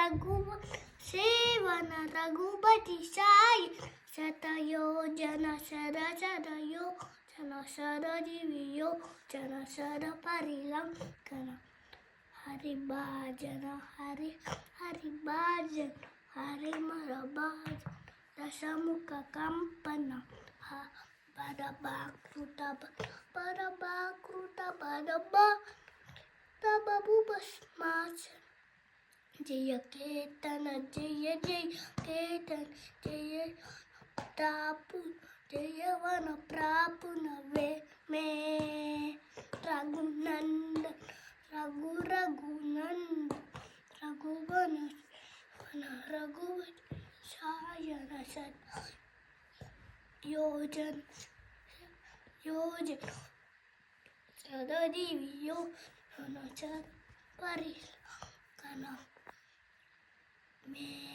seven Raghupati Sai शतयोजन शरशरयोजन शरदिव्योजन शरपरिलंकन हरिभाजन हरिभाजन हरिमरभाजन दशमुख कंपन परभाकृत तबभुभस्माच जय केतन जय जय केतन जय प्रापु जय वन प्रापुन वे में रघुनंदन रघुनंदन रघुवन रघुवन सायन सत योजन सददिव्योजन परिलंकन में